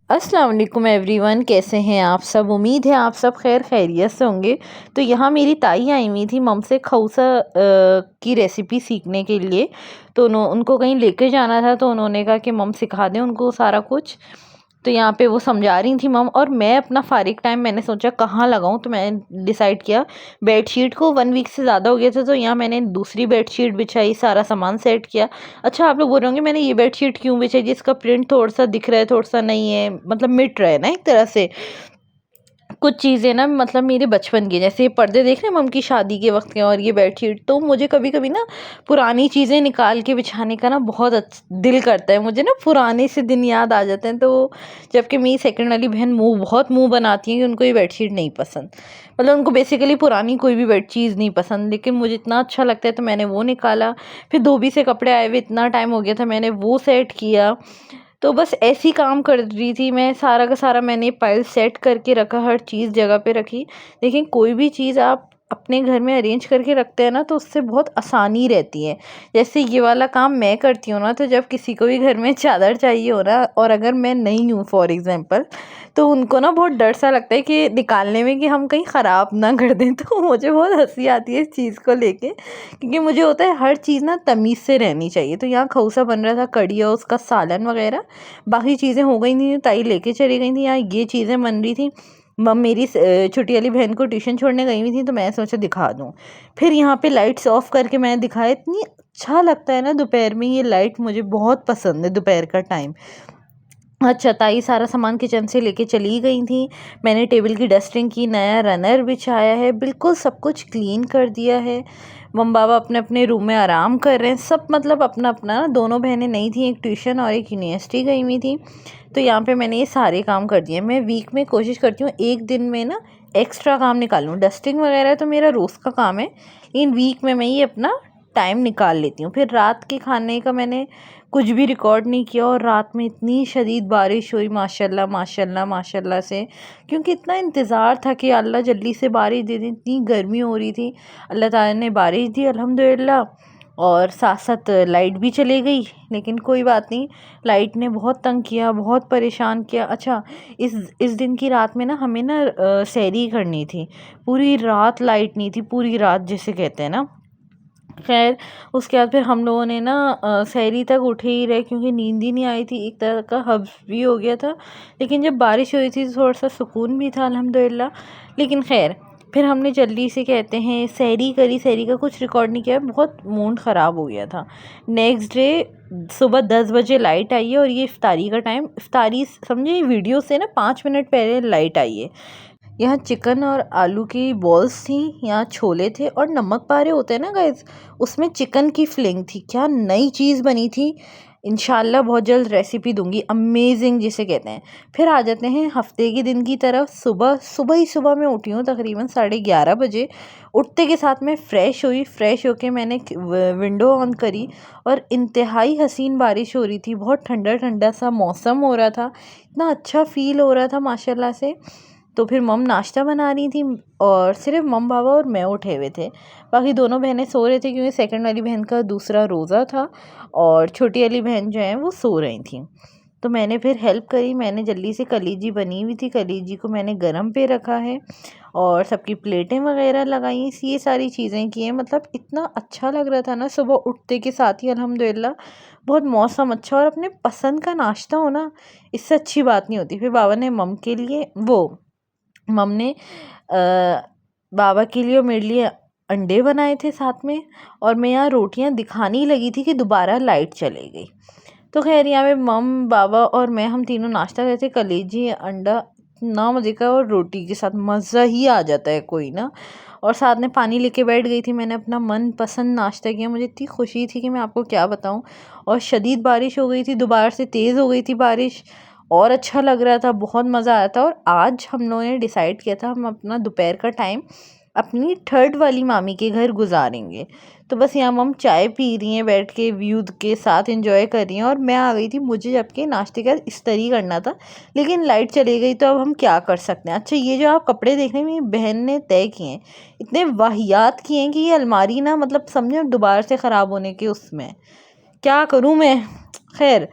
अस्सलाम वालेकुम एवरीवन, कैसे हैं आप सब। उम्मीद है आप सब खैर खैरियत से होंगे। तो यहाँ मेरी ताई आई हुई थी मम से खौसा की रेसिपी सीखने के लिए। तो उनको कहीं लेके जाना था, तो उन्होंने कहा कि मम सिखा दें उनको सारा कुछ। तो यहाँ पे वो समझा रही थी मम, और मैं अपना फारिग टाइम मैंने सोचा कहाँ लगाऊं। तो मैंने डिसाइड किया, बेडशीट को 1 वीक से ज़्यादा हो गया था, तो यहाँ मैंने दूसरी बेडशीट बिछाई, सारा सामान सेट किया। अच्छा, आप लोग बोल रहे होंगे मैंने ये बेडशीट क्यों बिछाई जिसका प्रिंट थोड़ा सा दिख रहा है थोड़ा सा नहीं है, मतलब मिट रहा है ना एक तरह से। कुछ चीज़ें ना मतलब मेरे बचपन की, जैसे ये पर्दे देख रहे हैं मम की शादी के वक्त के, और ये बेडशीट, तो मुझे कभी कभी ना पुरानी चीज़ें निकाल के बिछाने का ना बहुत दिल करता है। मुझे ना पुराने से दिन याद आ जाते हैं। तो जबकि मेरी सेकंड वाली बहन बहुत मुंह बनाती है कि उनको ये बेडशीट नहीं पसंद, मतलब उनको बेसिकली पुरानी कोई भी बेड चीज़ नहीं पसंद, लेकिन मुझे इतना अच्छा लगता है तो मैंने वो निकाला। फिर धोबी से कपड़े आए हुए इतना टाइम हो गया था, मैंने वो सेट किया। तो बस ऐसी काम कर रही थी मैं, सारा का सारा मैंने पाइल सेट करके रखा, हर चीज़ जगह पे रखी। लेकिन कोई भी चीज़ आप अपने घर में अरेंज करके रखते हैं ना, तो उससे बहुत आसानी रहती है। जैसे ये वाला काम मैं करती हूँ ना, तो जब किसी को भी घर में चादर चाहिए हो ना, और अगर मैं नहीं हूँ फॉर एग्जांपल, तो उनको ना बहुत डर सा लगता है कि निकालने में कि हम कहीं ख़राब ना कर दें। तो मुझे बहुत हंसी आती है इस चीज़ को लेके, क्योंकि मुझे होता है हर चीज़ ना तमीज़ से रहनी चाहिए। तो यहाँ खौसा बन रहा था, कढ़ी और उसका सालन वगैरह, बाकी चीज़ें हो गई थी, ताई लेके चली गई थी। यहाँ ये चीज़ें बन रही थी। मम मेरी छोटी वाली बहन को ट्यूशन छोड़ने गई हुई थी, तो मैं सोचा दिखा दूँ। फिर यहाँ पे लाइट्स ऑफ करके मैंने दिखाया, इतनी अच्छा लगता है ना दोपहर में ये लाइट, मुझे बहुत पसंद है दोपहर का टाइम। अच्छा, ताई सारा सामान किचन से लेके चली गई थी। मैंने टेबल की डस्टिंग की, नया रनर बिछाया है, बिल्कुल सब कुछ क्लीन कर दिया है। मम बाबा अपने अपने रूम में आराम कर रहे हैं सब, मतलब अपना अपना ना। दोनों बहनें नहीं थी, एक ट्यूशन और एक यूनिवर्सिटी गई हुई थी। तो यहाँ पे मैंने ये सारे काम कर दिए। मैं वीक में कोशिश करती हूँ एक दिन में ना एक्स्ट्रा काम निकालूँ। डस्टिंग वगैरह तो मेरा रोज़ का काम है, लेकिन वीक में मैं ये अपना टाइम निकाल लेती हूँ। फिर रात के खाने का मैंने कुछ भी रिकॉर्ड नहीं किया, और रात में इतनी शदीद बारिश हुई, माशाल्लाह माशाल्लाह माशाल्लाह से। क्योंकि इतना इंतज़ार था कि अल्लाह जल्दी से बारिश दे दे, इतनी गर्मी हो रही थी। अल्लाह ताला ने बारिश दी अल्हम्दुलिल्लाह, और साथ साथ लाइट भी चली गई। लेकिन कोई बात नहीं, लाइट ने बहुत तंग किया, बहुत परेशान किया। अच्छा, इस दिन की रात में ना हमें ना सैरी करनी थी। पूरी रात लाइट नहीं थी, पूरी रात जिसे कहते हैं ना। खैर, उसके बाद फिर हम लोगों ने ना सहरी तक उठे ही रहे, क्योंकि नींद ही नहीं आई थी, एक तरह का हब्स भी हो गया था। लेकिन जब बारिश हुई थी तो थोड़ा सा सुकून भी था अल्हम्दुलिल्लाह। लेकिन खैर, फिर हमने जल्दी से कहते हैं सहरी करी, सहरी का कुछ रिकॉर्ड नहीं किया, बहुत मूड ख़राब हो गया था। नेक्स्ट डे सुबह 10 बजे लाइट आई है, और ये इफ्तारी का टाइम, इफ्तारी समझे वीडियो से ना 5 मिनट पहले लाइट आई है। यहाँ चिकन और आलू की बॉल्स थी, यहाँ छोले थे, और नमक पारे होते हैं ना गाइस, उसमें चिकन की फिलिंग थी। क्या नई चीज़ बनी थी। इंशाल्लाह बहुत जल्द रेसिपी दूंगी, अमेजिंग जिसे कहते हैं। फिर आ जाते हैं हफ्ते के दिन की तरफ। सुबह सुबह ही सुबह मैं उठी हूँ, तकरीबन 11:30 बजे। उठते के साथ मैं फ़्रेश हुई, फ़्रेश होके मैंने विंडो ऑन करी, और इंतहाई हसीन बारिश हो रही थी, बहुत ठंडा ठंडा सा मौसम हो रहा था, इतना अच्छा फ़ील हो रहा था माशाल्लाह से। तो फिर मम नाश्ता बना रही थी, और सिर्फ मम बाबा और मैं उठे हुए थे। बाकी दोनों बहनें सो रहे थे, क्योंकि सेकंड वाली बहन का दूसरा रोज़ा था, और छोटी वाली बहन जो है वो सो रही थी। तो मैंने फिर हेल्प करी, मैंने जल्दी से कलीजी बनी हुई थी, कलीजी को मैंने गरम पे रखा है, और सबकी प्लेटें वगैरह लगाई, ये सारी चीज़ें की हैं। मतलब इतना अच्छा लग रहा था ना सुबह उठते के साथ ही अल्हम्दुलिल्लाह। बहुत मौसम अच्छा, और अपने पसंद का नाश्ता हो ना, इससे अच्छी बात नहीं होती। फिर बाबा ने मम के लिए वो मम ने बाबा के लिए और मेरे लिए अंडे बनाए थे साथ में, और मैं यहाँ रोटियाँ दिखाने ही लगी थी कि दोबारा लाइट चली गई। तो खैर यहाँ पे मम बाबा और मैं, हम तीनों नाश्ता करते, कलेजी अंडा ना मज़े का, और रोटी के साथ मज़ा ही आ जाता है कोई ना। और साथ में पानी लेके बैठ गई थी, मैंने अपना मन पसंद नाश्ता किया। मुझे इतनी खुशी थी कि मैं आपको क्या बताऊँ। और शदीद बारिश हो गई थी, दोबारा से तेज़ हो गई थी बारिश, और अच्छा लग रहा था, बहुत मज़ा आया था। और आज हम लोगों ने डिसाइड किया था हम अपना दोपहर का टाइम अपनी थर्ड वाली मामी के घर गुजारेंगे। तो बस यहाँ मम चाय पी रही हैं बैठ के, व्यू के साथ एंजॉय कर रही हैं, और मैं आ गई थी, मुझे जबकि नाश्ते का इस्तरी करना था, लेकिन लाइट चली गई, तो अब हम क्या कर सकते हैं। अच्छा, ये जो आप कपड़े देख रहे हैं मेरी बहन ने तय किए हैं, इतने वाहियात किए हैं कि ये अलमारी ना, मतलब समझे दोबारा से ख़राब होने के उसमें, क्या करूँ मैं। खैर,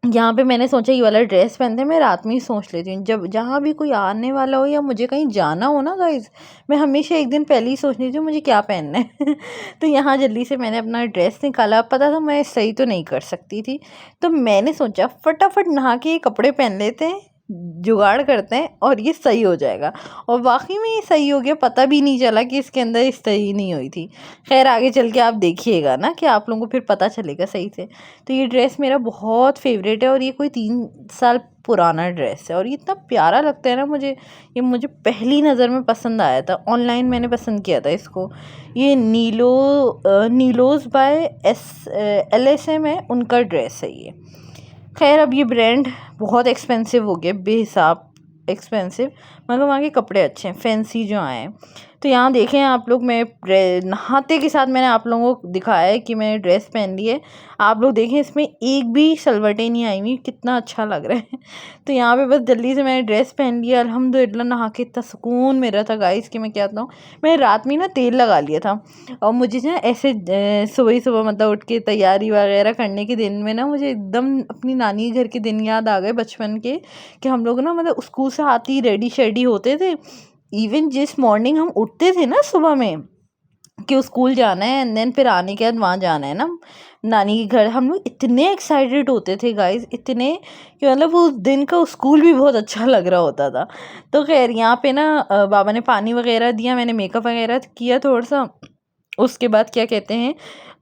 यहाँ पे मैंने सोचा ये वाला ड्रेस पहनते हैं, मैं रात में ही सोच लेती हूँ जब जहाँ भी कोई आने वाला हो या मुझे कहीं जाना हो ना गाइज, मैं हमेशा एक दिन पहले ही सोच लेती हूँ मुझे क्या पहनना है तो यहाँ जल्दी से मैंने अपना ड्रेस निकाला। पता था मैं सही तो नहीं कर सकती थी, तो मैंने सोचा फटाफट नहा के ये कपड़े पहन लेते हैं, जुगाड़ करते हैं और ये सही हो जाएगा। और वाकई में ये सही हो गया, पता भी नहीं चला कि इसके अंदर सही नहीं हुई थी। खैर आगे चल के आप देखिएगा ना कि आप लोगों को फिर पता चलेगा सही से। तो ये ड्रेस मेरा बहुत फेवरेट है और ये कोई 3 साल पुराना ड्रेस है और ये इतना प्यारा लगता है ना मुझे। ये मुझे पहली नज़र में पसंद आया था, ऑनलाइन मैंने पसंद किया था इसको। ये नीलोज़ बाय LSM है, उनका ड्रेस है ये। खैर अब ये ब्रांड बहुत एक्सपेंसिव हो गया, बेहिसाब एक्सपेंसिव, मगर वहाँ के कपड़े अच्छे हैं, फैंसी जो आए हैं। तो यहाँ देखें आप लोग, मैं नहाते के साथ मैंने आप लोगों को दिखाया है कि मैंने ड्रेस पहन ली है। आप लोग देखें इसमें एक भी सलवटें नहीं आई हुई, कितना अच्छा लग रहा है तो यहाँ पे बस जल्दी से मैंने ड्रेस पहन लिया। अल्हम्दुलिल्लाह नहा के इतना सुकून मिल रहा था गाइस कि मैं क्या बताऊँ। मैंने रात में ना तेल लगा लिया था और मुझे ना ऐसे सुबह ही सुबह मतलब उठ के तैयारी वगैरह करने के दिन में ना मुझे एकदम अपनी नानी घर के दिन याद आ गए बचपन के, कि हम लोग ना मतलब स्कूल से आते ही रेडी शेडी होते थे। इवन जिस मॉर्निंग हम उठते थे ना सुबह में कि स्कूल जाना है एंड देन फिर आने के बाद वहाँ जाना है ना नानी के घर, हम लोग इतने एक्साइटेड होते थे गाइस, इतने कि मतलब उस दिन का स्कूल भी बहुत अच्छा लग रहा होता था। तो खैर यहाँ पे ना बाबा ने पानी वगैरह दिया, मैंने मेकअप वगैरह किया थोड़ा सा। उसके बाद क्या कहते हैं,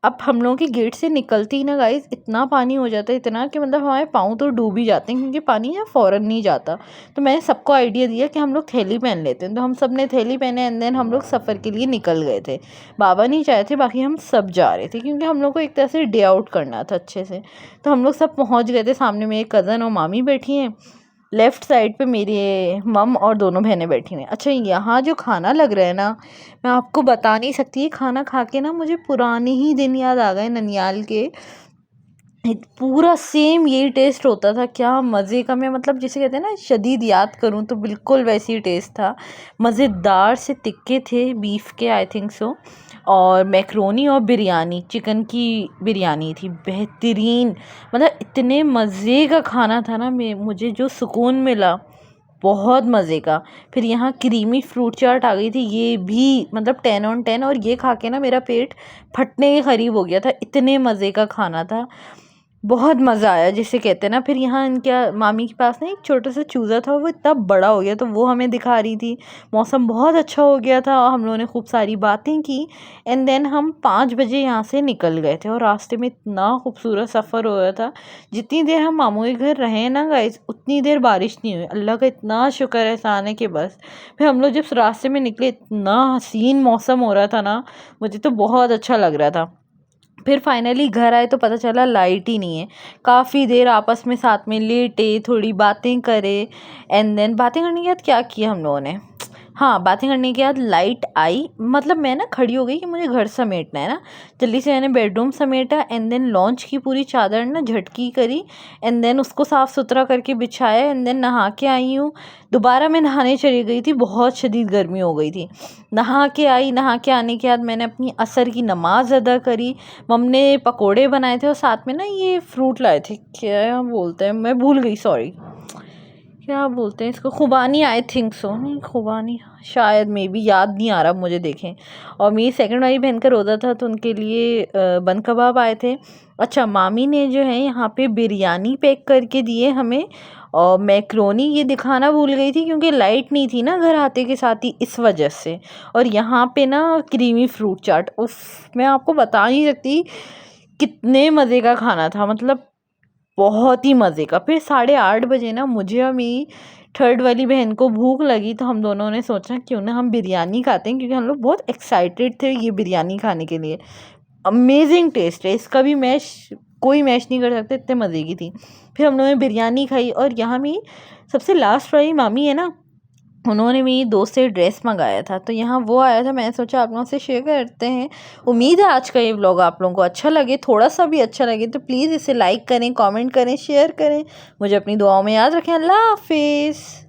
अब हम लोगों के गेट से निकलती ही ना गाइस इतना पानी हो जाता है, इतना कि मतलब हमारे पाँव तो डूब ही जाते हैं क्योंकि पानी यहाँ फ़ौरन नहीं जाता। तो मैंने सबको आइडिया दिया कि हम लोग थैली पहन लेते हैं, तो हम सब ने थैली पहने एंड देन हम लोग सफ़र के लिए निकल गए थे। बाबा नहीं चाहे थे, बाकी हम सब जा रहे थे क्योंकि हम लोग को एक तरह से डे आउट करना था अच्छे से। तो हम लोग सब पहुँच गए थे। सामने मेरे कज़न और मामी बैठी हैं, लेफ़्ट साइड पे मेरे मम और दोनों बहनें बैठी हुई हैं। अच्छा यहाँ जो खाना लग रहा है ना, मैं आपको बता नहीं सकती, ये खाना खा के ना मुझे पुराने ही दिन याद आ गए ननियाल के। पूरा सेम यही टेस्ट होता था, क्या मज़े का। मैं मतलब जिसे कहते हैं ना शदीद याद करूँ तो बिल्कुल वैसी टेस्ट था। मज़ेदार से टिक्के थे बीफ के, आई थिंक सो, और मैक्रोनी और बिरयानी, चिकन की बिरयानी थी बेहतरीन। मतलब इतने मज़े का खाना था ना, मुझे जो सुकून मिला बहुत मज़े का। फिर यहाँ क्रीमी फ्रूट चाट आ गई थी, ये भी मतलब 10 on 10, और ये खा के ना मेरा पेट फटने के करीब हो गया था, इतने मज़े का खाना था, बहुत मज़ा आया जिसे कहते हैं ना। फिर यहाँ इनके मामी के पास ना एक छोटा सा चूज़ा था, वो इतना बड़ा हो गया तो वो हमें दिखा रही थी। मौसम बहुत अच्छा हो गया था और हम लोगों ने खूब सारी बातें की एंड देन हम 5 बजे यहाँ से निकल गए थे और रास्ते में इतना खूबसूरत सफ़र हो रहा था। जितनी देर हम मामू के घर रहे ना गाइस, उतनी देर बारिश नहीं हुई, अल्लाह का इतना शुक्र एहसान है कि बस। फिर हम लोग जब रास्ते में निकले इतना हसीन मौसम हो रहा था ना, मुझे तो बहुत अच्छा लग रहा था। फिर फाइनली घर आए तो पता चला लाइट ही नहीं है। काफ़ी देर आपस में साथ में लेटे, थोड़ी बातें करे एंड देन बातें करने के बाद क्या किया हम लोगों ने, हाँ बातें करने के बाद लाइट आई, मतलब मैं ना खड़ी हो गई कि मुझे घर समेटना है ना। जल्दी से मैंने बेडरूम समेटा एंड देन लॉन्च की पूरी चादर ना झटकी करी एंड देन उसको साफ़ सुथरा करके बिछाया एंड देन नहा के आई हूँ। दोबारा मैं नहाने चली गई थी, बहुत शदीद गर्मी हो गई थी। नहा के आई, नहा के आने के बाद मैंने अपनी असर की नमाज़ अदा करी। मम्मी ने पकोड़े बनाए थे और साथ में ना ये फ्रूट लाए थे, क्या बोलते हैं मैं भूल गई, सॉरी क्या बोलते हैं इसको, खुबानी, आई थिंक सो, नहीं खुबानी शायद, मे बी याद नहीं आ रहा मुझे, देखें। और मेरी सेकंड वाली बहन का रोज़ा था तो उनके लिए बन कबाब आए थे। अच्छा मामी ने जो है यहाँ पे बिरयानी पैक करके दिए हमें, और मैक्रोनी ये दिखाना भूल गई थी क्योंकि लाइट नहीं थी ना घर आते के साथ ही, इस वजह से। और यहाँ पे ना क्रीमी फ्रूट चाट, उफ मैं आपको बता नहीं सकती कितने मज़े का खाना था, मतलब बहुत ही मज़े का। फिर 8:30 बजे ना मुझे और मेरी थर्ड वाली बहन को भूख लगी तो हम दोनों ने सोचा क्यों ना हम बिरयानी खाते हैं, क्योंकि हम लोग बहुत एक्साइटेड थे ये बिरयानी खाने के लिए। अमेजिंग टेस्ट है इसका भी, कोई मैच नहीं कर सकते, इतने मज़े की थी। फिर हम लोगों ने बिरयानी खाई और यहाँ मेरी सबसे लास्ट वाली मामी है ना, उन्होंने मेरी दोस्त से ड्रेस मंगाया था तो यहाँ वो आया था, मैंने सोचा आप लोगों से शेयर करते हैं। उम्मीद है आज का ये व्लॉग आप लोगों को अच्छा लगे, थोड़ा सा भी अच्छा लगे तो प्लीज़ इसे लाइक करें, कमेंट करें, शेयर करें। मुझे अपनी दुआओं में याद रखें। अल्लाह हाफिज़।